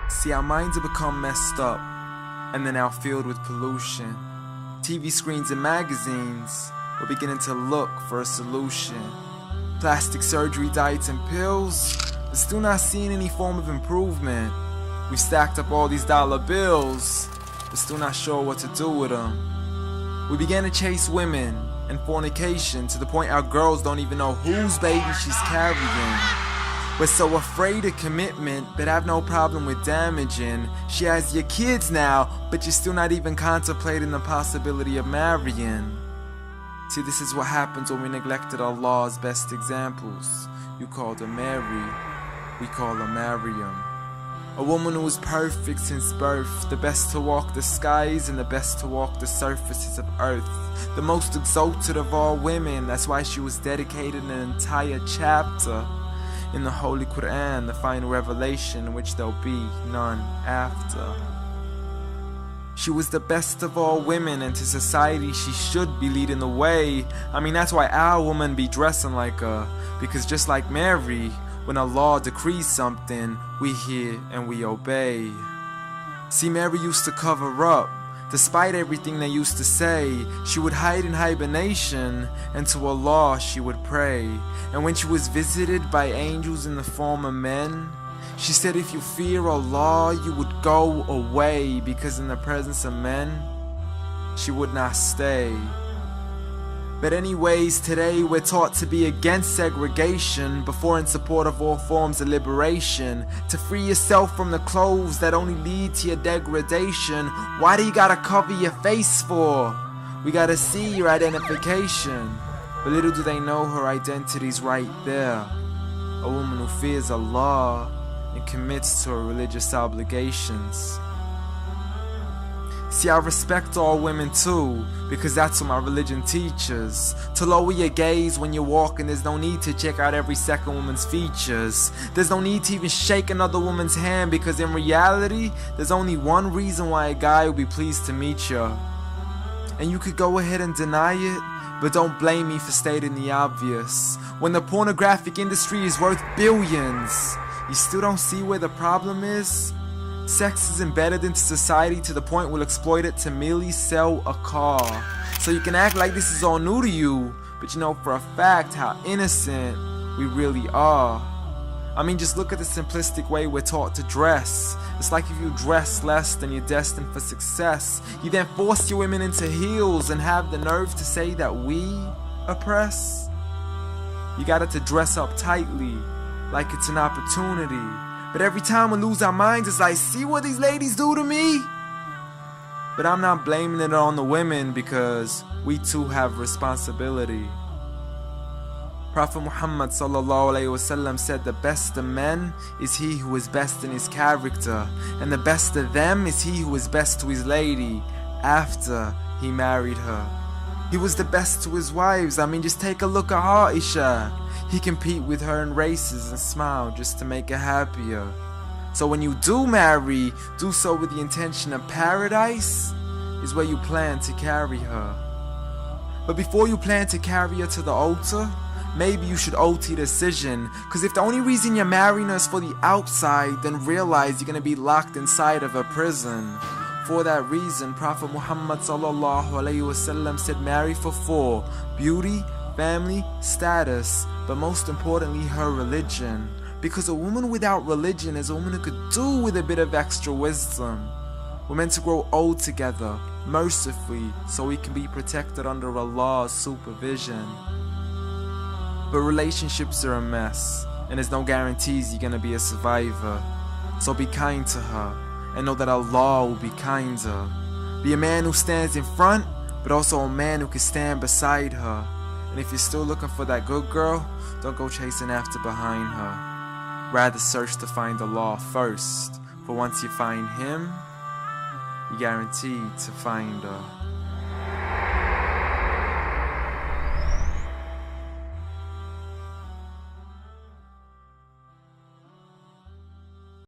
See, our minds have become messed up, and they're now filled with pollution. TV screens and magazines, we're beginning to look for a solution. Plastic surgery, diets and pills, but still not seeing any form of improvement. We've stacked up all these dollar bills, but still not sure what to do with them. We began to chase women and fornication to the point our girls don't even know whose baby she's carrying. We're so afraid of commitment, but have no problem with damaging. She has your kids now, but you're still not even contemplating the possibility of marrying. See, this is what happens when we neglected Allah's best examples. You called her Mary, we call her Maryam. A woman who was perfect since birth, the best to walk the skies and the best to walk the surfaces of earth. The most exalted of all women, that's why she was dedicated an entire chapter in the Holy Quran, the final revelation in which there'll be none after. She was the best of all women, and to society she should be leading the way. I mean, that's why our women be dressing like her, because just like Mary, when Allah decrees something, we hear and we obey. See, Mary used to cover up. Despite everything they used to say, she would hide in hibernation, and to Allah she would pray. And when she was visited by angels in the form of men, she said if you fear Allah, you would go away, because in the presence of men, she would not stay. But anyways, today we're taught to be against segregation, before in support of all forms of liberation. To free yourself from the clothes that only lead to your degradation. Why do you gotta cover your face for? We gotta see your identification. But little do they know her identity's right there. A woman who fears Allah and commits to her religious obligations. See, I respect all women too, because that's what my religion teaches. To lower your gaze when you're walking, there's no need to check out every second woman's features. There's no need to even shake another woman's hand, because in reality, there's only one reason why a guy would be pleased to meet you. And you could go ahead and deny it, but don't blame me for stating the obvious. When the pornographic industry is worth billions, you still don't see where the problem is? Sex is embedded into society to the point we'll exploit it to merely sell a car. So you can act like this is all new to you, but you know for a fact how innocent we really are. I mean, just look at the simplistic way we're taught to dress. It's like if you dress less, then you're destined for success. You then force your women into heels and have the nerve to say that we oppress. You got it to dress up tightly, like it's an opportunity. But every time we lose our minds, it's like, see what these ladies do to me? But I'm not blaming it on the women, because we too have responsibility. Prophet Muhammad ﷺ said the best of men is he who is best in his character, and the best of them is he who is best to his lady after he married her. He was the best to his wives. I mean, just take a look at Aisha. He compete with her in races and smile just to make her happier. So when you do marry, do so with the intention of paradise is where you plan to carry her. But before you plan to carry her to the altar, maybe you should alter your decision. Cause if the only reason you're marrying her is for the outside, then realize you're gonna be locked inside of a prison. For that reason, Prophet Muhammad ﷺ said marry for 4: beauty, family, status, but most importantly her religion. Because a woman without religion is a woman who could do with a bit of extra wisdom. We're meant to grow old together, mercifully, so we can be protected under Allah's supervision. But relationships are a mess, and there's no guarantees you're gonna be a survivor. So be kind to her, and know that Allah will be kinder. Be a man who stands in front, but also a man who can stand beside her. And if you're still looking for that good girl, don't go chasing after behind her. Rather search to find Allah first, for once you find Him, you're guaranteed to find her.